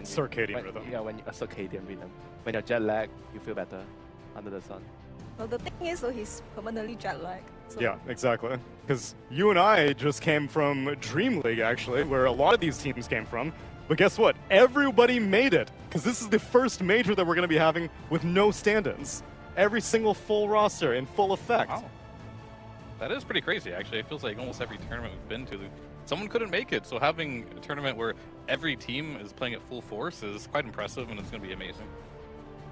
circadian rhythm. Yeah, when a circadian rhythm. When you're jet lag, you feel better under the sun. Well, the thing is, though, he's permanently jet lagged. So. Yeah, exactly. Because you and I just came from Dream League, actually, where a lot of these teams came from. But guess what? Everybody made it. Because this is the first major that we're going to be having with no stand-ins. Every single full roster in full effect. Wow. That is pretty crazy, actually. It feels like almost every tournament we've been to, someone couldn't make it. So having a tournament where every team is playing at full force is quite impressive, and it's going to be amazing.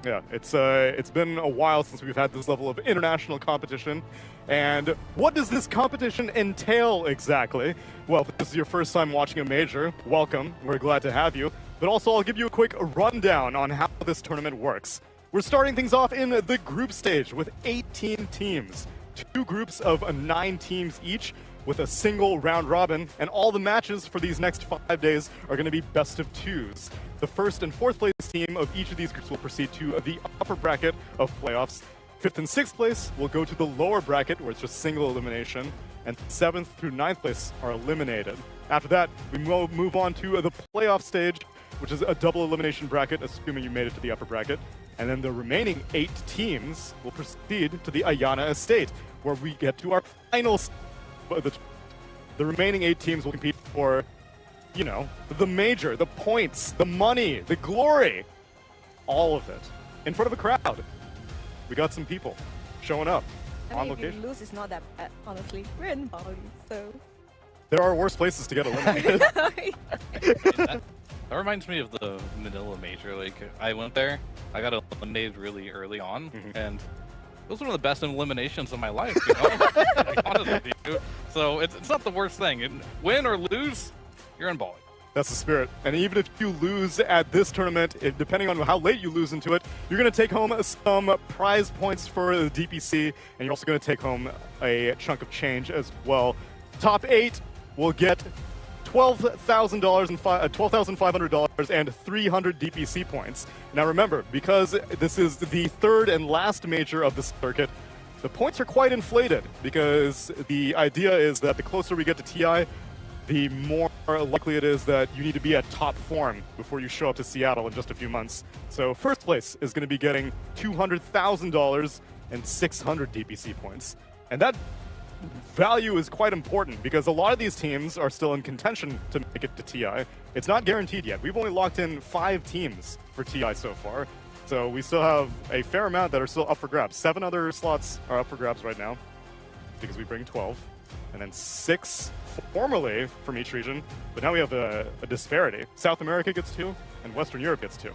Yeah, it's been a while since we've had this level of international competition. And what does this competition entail exactly? Well, if this is your first time watching a major, welcome. We're glad to have you. But also, I'll give you a quick rundown on how this tournament works. We're starting things off in the group stage with 18 teams. 2 groups of 9 teams each with a single round robin, and all the matches for these next 5 days are going to be best of 2s. The first and 4th place team of each of these groups will proceed to the upper bracket of playoffs. 5th and 6th place will go to the lower bracket, where it's just single elimination, and 7th through 9th place are eliminated. After that, we will move on to the playoff stage, which is a double elimination bracket, assuming you made it to the upper bracket. And then the remaining 8 teams will proceed to the Ayana Estate, where we get to our finals. The remaining 8 teams will compete for, you know, the major, the points, the money, the glory, all of it in front of a crowd. We got some people showing up on location. If you lose, it's not that bad, honestly. We're in Bali, so. There are worse places to get eliminated. That reminds me of the Manila Major. Like, I went there, I got eliminated really early on, and it was one of the best eliminations of my life, you know? Like, honestly, dude. So it's not the worst thing. Win or lose, you're in Bali. That's the spirit. And even if you lose at this tournament, depending on how late you lose into it, you're going to take home some prize points for the DPC, and you're also going to take home a chunk of change as well. Top 8 will get $12,500 and 300 DPC points. Now remember, because this is the 3rd and last major of the circuit, the points are quite inflated, because the idea is that the closer we get to TI, the more likely it is that you need to be at top form before you show up to Seattle in just a few months. So first place is going to be getting $200,000 and 600 DPC points. And that value is quite important, because a lot of these teams are still in contention to make it to TI. It's not guaranteed yet. We've only locked in 5 teams for TI so far. So we still have a fair amount that are still up for grabs. 7 other slots are up for grabs right now, because we bring 12. And then 6 formerly from each region, but now we have a disparity. South America gets 2, and Western Europe gets 2.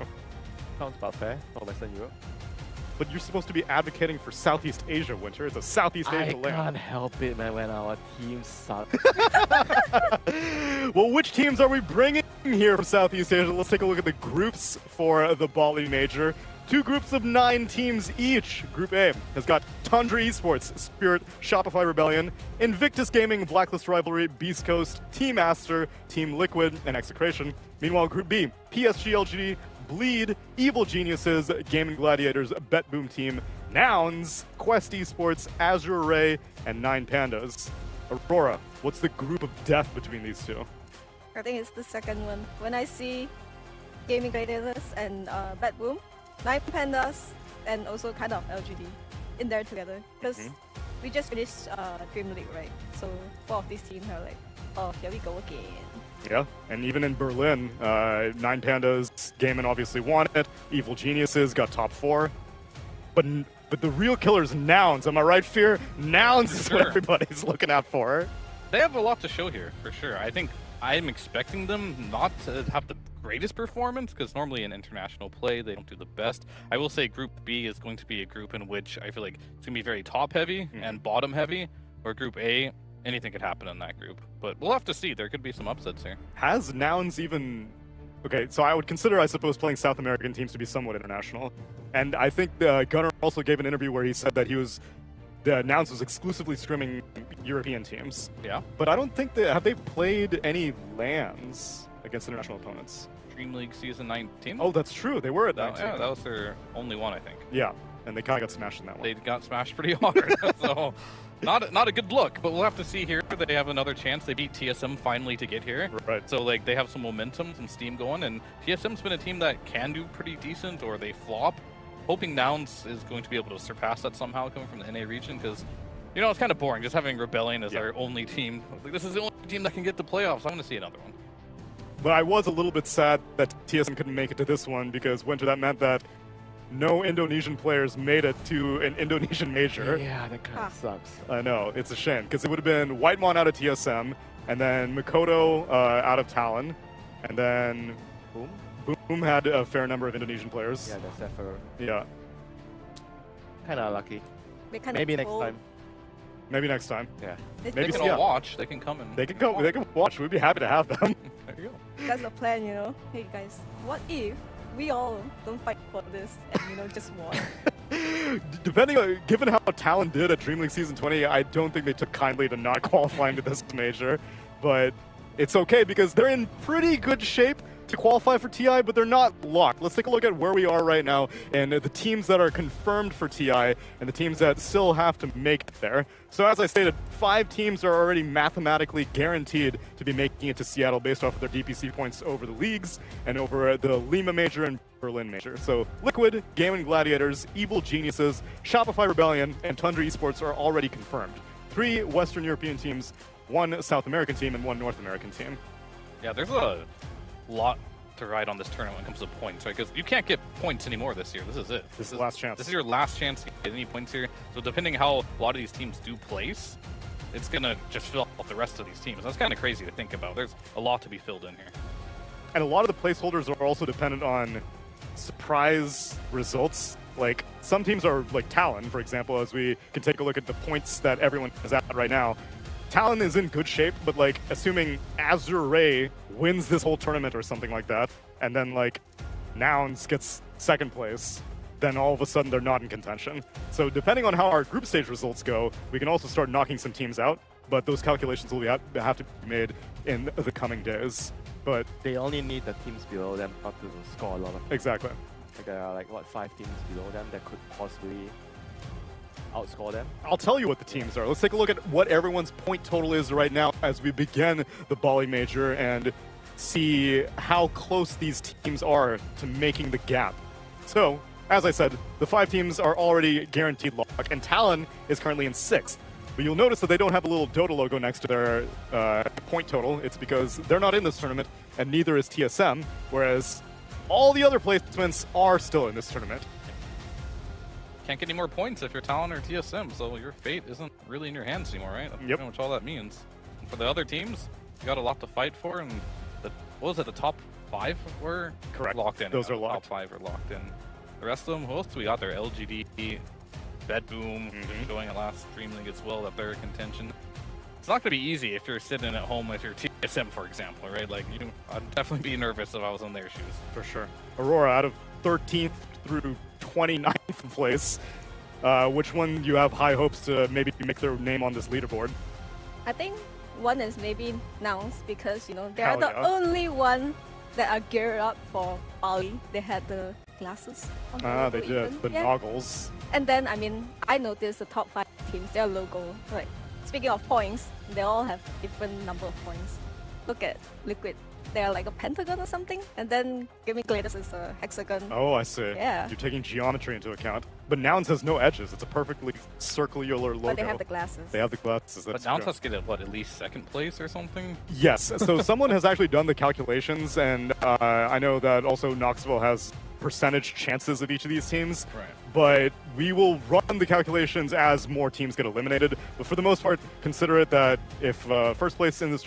Sounds about fair for Western Europe. But you're supposed to be advocating for Southeast Asia, Winter. It's a Southeast Asia land. I can't help it, man, when our teams suck. Well, which teams are we bringing here from Southeast Asia? Let's take a look at the groups for the Bali Major. 2 groups of 9 teams each. Group A has got Tundra Esports, Spirit, Shopify Rebellion, Invictus Gaming, Blacklist Rivalry, Beast Coast, Team Aster, Team Liquid, and Execration. Meanwhile, Group B, PSG.LGD, Bleed, Evil Geniuses, Gaming Gladiators, Bet Boom Team, Nouns, Quest Esports, Azure Array, and 9 Pandas. Aurora, what's the group of death between these 2? I think it's the second one. When I see Gaming Gladiators and Bet Boom, 9 Pandas, and also kind of LGD in there together. Because we just finished Dream League, right? So 4 of these teams are like, oh, here we go again. Yeah, and even in Berlin, 9 Pandas, Gaiman obviously won it. Evil Geniuses got top 4. But the real killer is Nouns, am I right, Fear? Nouns is what everybody's looking out for. They have a lot to show here, for sure. I think I'm expecting them not to have the greatest performance, because normally in international play, they don't do the best. I will say Group B is going to be a group in which I feel like it's going to be very top-heavy and bottom-heavy, or Group A, anything could happen in that group. But we'll have to see. There could be some upsets here. Has Nouns even... Okay, so I would consider, I suppose, playing South American teams to be somewhat international. And I think Gunnar also gave an interview where he said that Nouns was exclusively scrimming European teams. Yeah. But I don't think have they played any LANs against international opponents? Dream League Season 19? Oh, that's true. They were at 19. Yeah, that was their only one, I think. Yeah. and they kind of got smashed in that one. They got smashed pretty hard, so not a good look. But we'll have to see here. They have another chance. They beat TSM finally to get here. Right. So like they have some momentum, some steam going, and TSM's been a team that can do pretty decent, or they flop. Hoping Nouns is going to be able to surpass that somehow, coming from the NA region, because you know it's kind of boring just having Rebellion as our only team. Like, this is the only team that can get the playoffs. I want to see another one. But I was a little bit sad that TSM couldn't make it to this one, because Winter, that meant that no Indonesian players made it to an Indonesian major. Yeah, that kind of sucks. I know, it's a shame, because it would have been Whitemon out of TSM, and then Makoto out of Talon, and then Boom had a fair number of Indonesian players. Yeah, that's Zephyr. Yeah. Kind of lucky. They kind Maybe of next time. Maybe next time. Yeah. Maybe They can so, yeah. all watch. They can come and They can go. They can watch. We'd be happy to have them. There you go. That's the plan, you know. Hey guys, what if we all don't fight for this and just watch? Depending on, given how Talon did at Dream League Season 20, I don't think they took kindly to not qualifying to this major. But it's okay because they're in pretty good shape to qualify for TI, but they're not locked. Let's take a look at where we are right now and the teams that are confirmed for TI and the teams that still have to make it there. So as I stated, 5 teams are already mathematically guaranteed to be making it to Seattle based off of their DPC points over the leagues and over the Lima Major and Berlin Major. So Liquid, Gaming Gladiators, Evil Geniuses, Shopify Rebellion, and Tundra Esports are already confirmed. 3 Western European teams, 1 South American team, and 1 North American team. Yeah, there's a lot to ride on this tournament when it comes to points, right? Because you can't get points anymore this year. This is it. This is the last chance. This is your last chance to get any points here. So depending how a lot of these teams do place, it's gonna just fill up the rest of these teams. That's kind of crazy to think about. There's a lot to be filled in here. And a lot of the placeholders are also dependent on surprise results. Like some teams are like Talon, for example, as we can take a look at the points that everyone is at right now. Talon is in good shape, but like assuming Azure Ray wins this whole tournament or something like that, and then like Nouns gets second place, then all of a sudden they're not in contention. So depending on how our group stage results go, we can also start knocking some teams out, but those calculations will have to be made in the coming days. But They only need the teams below them not to score a lot of. exactly. Like there are 5 teams below them that could possibly outscore them. I'll tell you what the teams are. Let's take a look at what everyone's point total is right now as we begin the Bali Major and see how close these teams are to making the gap. So, as I said, the 5 teams are already guaranteed lock, and Talon is currently in 6th. But you'll notice that they don't have a little Dota logo next to their point total. It's because they're not in this tournament, and neither is TSM, whereas all the other placements are still in this tournament. Can't get any more points if you're Talon or TSM, so your fate isn't really in your hands anymore, right? That's pretty much all that means. And for the other teams, you got a lot to fight for, and the top 5 were Correct. locked in. Those are The locked. Top 5 are locked in. The rest of them, who else do we got there? LGD, Bedboom, showing at last Dream League as well that they're in contention. It's not going to be easy if you're sitting at home with your TSM, for example, right? Like, I'd definitely be nervous if I was in their shoes. For sure. Aurora out of 13th through 29th place. Which one you have high hopes to maybe make their name on this leaderboard? I think one is maybe Nouns because they are Hell the yeah. only one that are geared up for Bali. They had the glasses on the logo They did. even. The Yeah. noggles. And then I noticed the top 5 teams, their logo. Like speaking of points, they all have different number of points. Look at Liquid. They're like a pentagon or something, and then Gaming Gladiators is a hexagon. Oh, I see. Yeah. You're taking geometry into account. But Nouns has no edges. It's a perfectly circular logo. But they have the glasses. They have the glasses. But That's Nouns true. has to get at least 2nd place or something? Yes. So someone has actually done the calculations, and I know that also Knoxville has percentage chances of each of these teams. Right. But we will run the calculations as more teams get eliminated. But for the most part, consider it that if first place in this